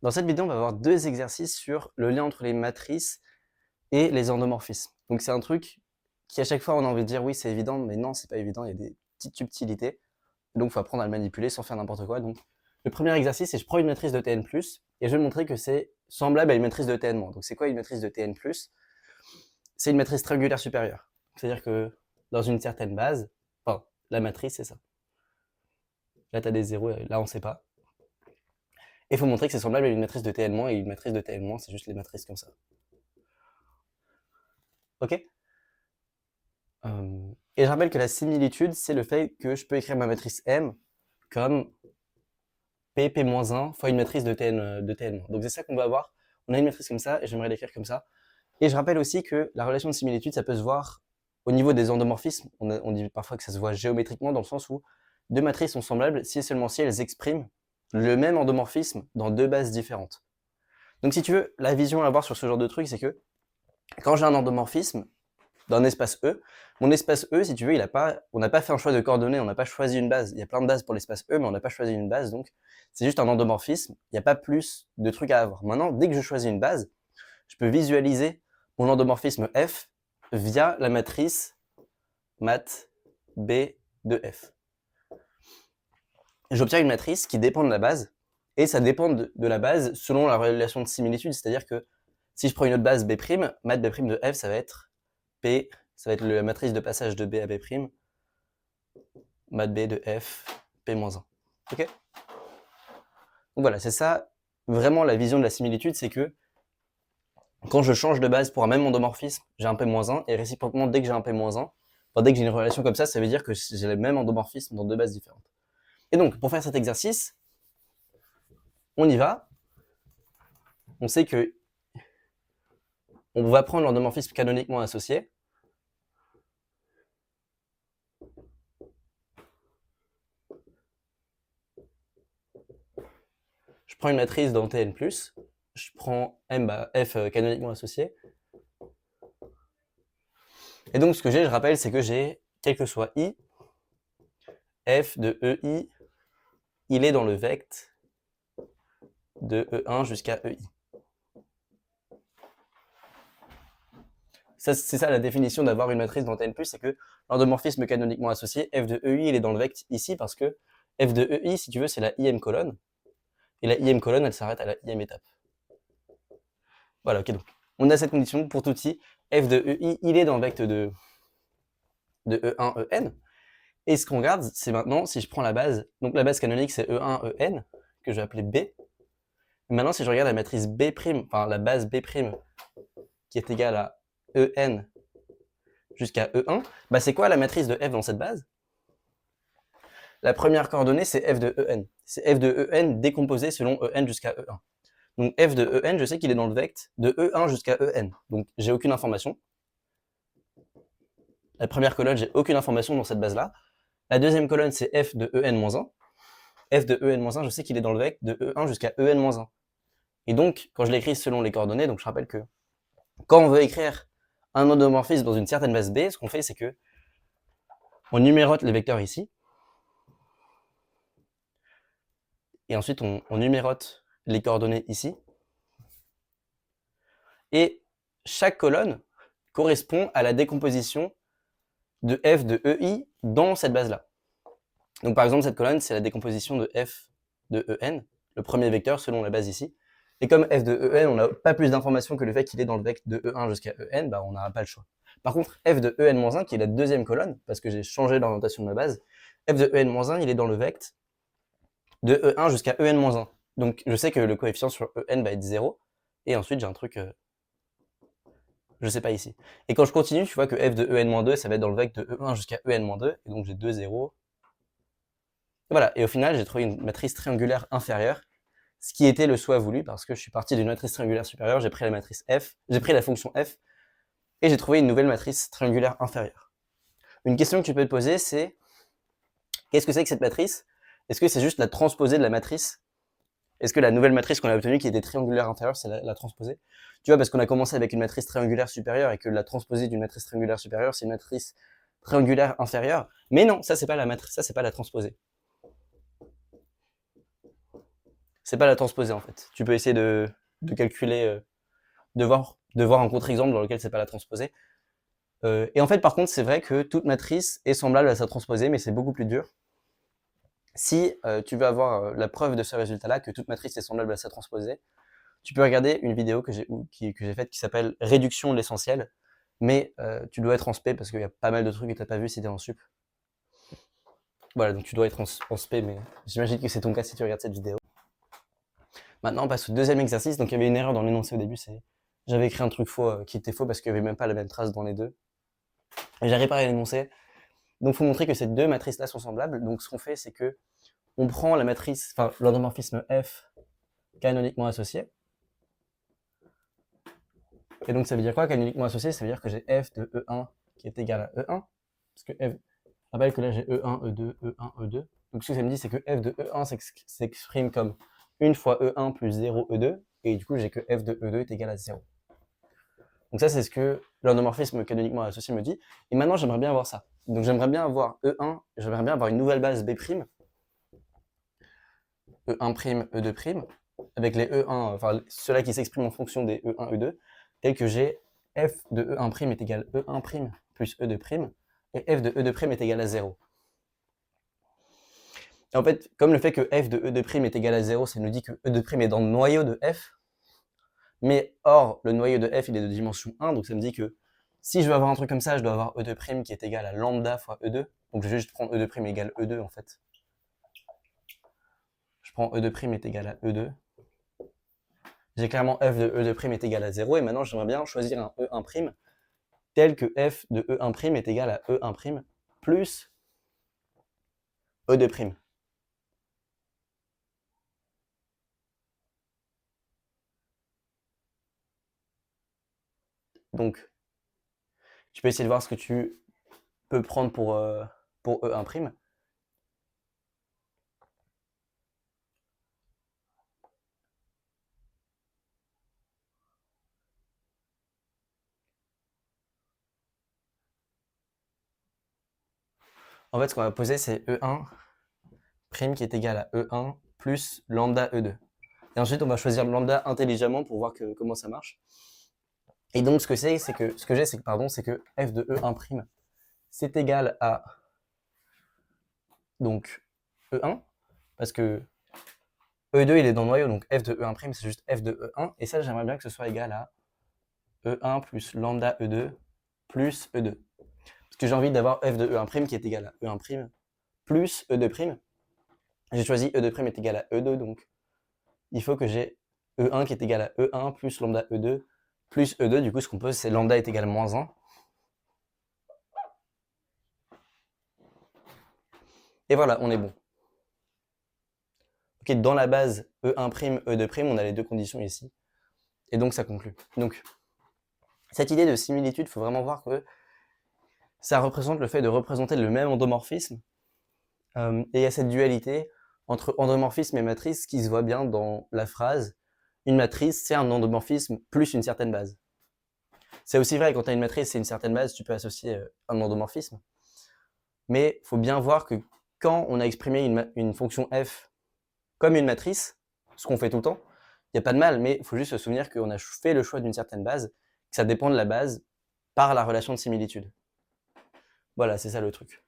Dans cette vidéo, on va voir deux exercices sur le lien entre les matrices et les endomorphismes. Donc c'est un truc qui à chaque fois on a envie de dire oui c'est évident, mais non c'est pas évident, il y a des petites subtilités. Donc il faut apprendre à le manipuler sans faire n'importe quoi. Donc le premier exercice c'est je prends une matrice de Tn+, et je vais montrer que c'est semblable à une matrice de Tn-. Donc c'est quoi une matrice de Tn+? C'est une matrice triangulaire supérieure. C'est-à-dire que dans une certaine base, enfin la matrice c'est ça. Là tu as des zéros, là on sait pas. Et il faut montrer que c'est semblable à une matrice de Tn-, et une matrice de Tn-, c'est juste les matrices comme ça. Ok? Et je rappelle que la similitude, c'est le fait que je peux écrire ma matrice M comme P, P-1 fois une matrice de Tn. Donc c'est ça qu'on va avoir. On a une matrice comme ça, et j'aimerais l'écrire comme ça. Et je rappelle aussi que la relation de similitude, ça peut se voir au niveau des endomorphismes. On dit parfois que ça se voit géométriquement, dans le sens où deux matrices sont semblables si et seulement si elles expriment le même endomorphisme dans deux bases différentes. Donc si tu veux, la vision à avoir sur ce genre de truc, c'est que quand j'ai un endomorphisme d'un espace E, mon espace E, si tu veux, on n'a pas fait un choix de coordonnées, on n'a pas choisi une base. Il y a plein de bases pour l'espace E, mais on n'a pas choisi une base, donc c'est juste un endomorphisme, il n'y a pas plus de trucs à avoir. Maintenant, dès que je choisis une base, je peux visualiser mon endomorphisme F via la matrice mat B de F. J'obtiens une matrice qui dépend de la base, et ça dépend de la base selon la relation de similitude, c'est-à-dire que si je prends une autre base B', mat B' de F, ça va être P, ça va être la matrice de passage de B à B', mat B de F, P-1. Ok? Donc voilà, c'est ça, vraiment la vision de la similitude, c'est que quand je change de base pour un même endomorphisme, j'ai un P-1, et réciproquement, dès que j'ai un P-1, enfin, dès que j'ai une relation comme ça veut dire que j'ai le même endomorphisme dans deux bases différentes. Et donc, pour faire cet exercice, on y va. On sait que on va prendre l'endomorphisme canoniquement associé. Je prends une matrice dans Tn+, je prends M, F canoniquement associé. Et donc ce que j'ai, je rappelle, c'est que j'ai, quel que soit I, F de EI, il est dans le vecte de E1 jusqu'à EI. C'est ça la définition d'avoir une matrice dans Tn+, c'est que l'endomorphisme canoniquement associé, F de EI, il est dans le vecte ici, parce que F de EI, si tu veux, c'est la IM colonne, et la IM colonne, elle s'arrête à la IM étape. Voilà, ok, donc on a cette condition pour tout I, F de EI, il est dans le vecte de E1, En, et ce qu'on regarde, c'est maintenant, si je prends la base, donc la base canonique c'est E1, En, que je vais appeler B. Maintenant, si je regarde la matrice B', enfin la base B', qui est égale à En jusqu'à E1, bah c'est quoi la matrice de F dans cette base? La première coordonnée, c'est F de En. C'est F de En décomposé selon En jusqu'à E1. Donc F de En, je sais qu'il est dans le vecte de E1 jusqu'à En. Donc j'ai aucune information. La première colonne, j'ai aucune information dans cette base-là. La deuxième colonne, c'est F de En-1. F de En-1, je sais qu'il est dans le vecte de E1 jusqu'à En-1. Et donc, quand je l'écris selon les coordonnées, donc je rappelle que quand on veut écrire un endomorphisme dans une certaine base B, ce qu'on fait, c'est que on numérote les vecteurs ici, et ensuite on numérote les coordonnées ici, et chaque colonne correspond à la décomposition de F de EI dans cette base-là. Donc par exemple, cette colonne, c'est la décomposition de F de En, le premier vecteur selon la base ici. Et comme F de En, on n'a pas plus d'informations que le fait qu'il est dans le vecte de E1 jusqu'à En, bah on n'aura pas le choix. Par contre, F de En-1, qui est la deuxième colonne, parce que j'ai changé l'orientation de ma base, F de En-1, il est dans le vecte de E1 jusqu'à En-1. Donc je sais que le coefficient sur En va être 0, et ensuite j'ai un truc, je sais pas ici. Et quand je continue, tu vois que F de En-2, ça va être dans le vecte de E1 jusqu'à En-2, et donc j'ai 2 0. Et voilà, et au final, j'ai trouvé une matrice triangulaire inférieure, ce qui était le souhait voulu, parce que je suis parti d'une matrice triangulaire supérieure, j'ai pris la matrice F, j'ai pris la fonction F, et j'ai trouvé une nouvelle matrice triangulaire inférieure. Une question que tu peux te poser, c'est qu'est-ce que c'est que cette matrice? Est-ce que c'est juste la transposée de la matrice? Est-ce que la nouvelle matrice qu'on a obtenue, qui était triangulaire inférieure, c'est la transposée? Tu vois, parce qu'on a commencé avec une matrice triangulaire supérieure, et que la transposée d'une matrice triangulaire supérieure, c'est une matrice triangulaire inférieure. Mais non, ça c'est pas la matrice, ça c'est pas la transposée. c'est pas la transposer en fait. Tu peux essayer de calculer, de voir un contre-exemple dans lequel c'est pas la transposer. Et en fait, par contre, c'est vrai que toute matrice est semblable à sa transposée, mais c'est beaucoup plus dur. Si tu veux avoir la preuve de ce résultat-là, que toute matrice est semblable à sa transposée, tu peux regarder une vidéo que j'ai faite qui s'appelle Réduction de l'essentiel, mais tu dois être en spé parce qu'il y a pas mal de trucs que tu n'as pas vu si tu es en sup. Voilà, donc tu dois être en spé, mais j'imagine que c'est ton cas si tu regardes cette vidéo. Maintenant, on passe au deuxième exercice. Donc il y avait une erreur dans l'énoncé au début, j'avais écrit un truc faux qui était faux parce qu'il n'y avait même pas la même trace dans les deux. Et j'ai réparé l'énoncé. Donc il faut montrer que ces deux matrices-là sont semblables. Donc ce qu'on fait, c'est que on prend la matrice, enfin l'endomorphisme F canoniquement associé. Et donc ça veut dire quoi canoniquement associé? Ça veut dire que j'ai F de E1 qui est égal à E1. Parce que F, je rappelle que là j'ai E1, E2, E1, E2. Donc ce que ça me dit, c'est que F de E1 s'exprime comme 1 fois E1 plus 0 E2. Et du coup, j'ai que F de E2 est égal à 0. Donc ça, c'est ce que l'endomorphisme canoniquement associé me dit. Et maintenant, j'aimerais bien avoir ça. Donc j'aimerais bien avoir E1, j'aimerais bien avoir une nouvelle base B', E1', E2', avec les E1, enfin ceux-là qui s'expriment en fonction des E1, E2, tel que j'ai F de E1' est égal à E1' plus E2', et F de E2' est égal à 0. Et en fait, comme le fait que F de E2' est égal à 0, ça nous dit que E2' est dans le noyau de F, mais or, le noyau de F, il est de dimension 1, donc ça me dit que si je veux avoir un truc comme ça, je dois avoir E2' qui est égal à lambda fois E2, donc je vais juste prendre E2' égale E2 en fait. Je prends E2' est égal à E2. J'ai clairement F de E2' est égal à 0, et maintenant j'aimerais bien choisir un E1' tel que F de E1' est égal à E1' plus E2'. Donc, tu peux essayer de voir ce que tu peux prendre pour E1'. En fait, ce qu'on va poser, c'est E1' qui est égal à E1 plus lambda E2. Et ensuite, on va choisir lambda intelligemment pour voir comment ça marche. Et donc, ce que j'ai, c'est que F de E1', c'est égal à donc E1, parce que E2, il est dans le noyau, donc F de E1', c'est juste F de E1, et ça, j'aimerais bien que ce soit égal à E1 plus lambda E2 plus E2. Parce que j'ai envie d'avoir F de E1' qui est égal à E1' plus E2'. J'ai choisi E2' est égal à E2, donc il faut que j'ai E1 qui est égal à E1 plus lambda E2 plus E2. Du coup, ce qu'on pose, c'est lambda est égal à moins 1. Et voilà, on est bon. Ok, dans la base E1', E2', on a les deux conditions ici. Et donc, ça conclut. Donc, cette idée de similitude, il faut vraiment voir que ça représente le fait de représenter le même endomorphisme. Et il y a cette dualité entre endomorphisme et matrice qui se voit bien dans la phrase « Une matrice, c'est un endomorphisme plus une certaine base ». C'est aussi vrai, quand tu as une matrice et une certaine base, tu peux associer un endomorphisme. Mais il faut bien voir que quand on a exprimé une fonction f comme une matrice, ce qu'on fait tout le temps, il n'y a pas de mal, mais il faut juste se souvenir qu'on a fait le choix d'une certaine base, que ça dépend de la base par la relation de similitude. Voilà, c'est ça le truc.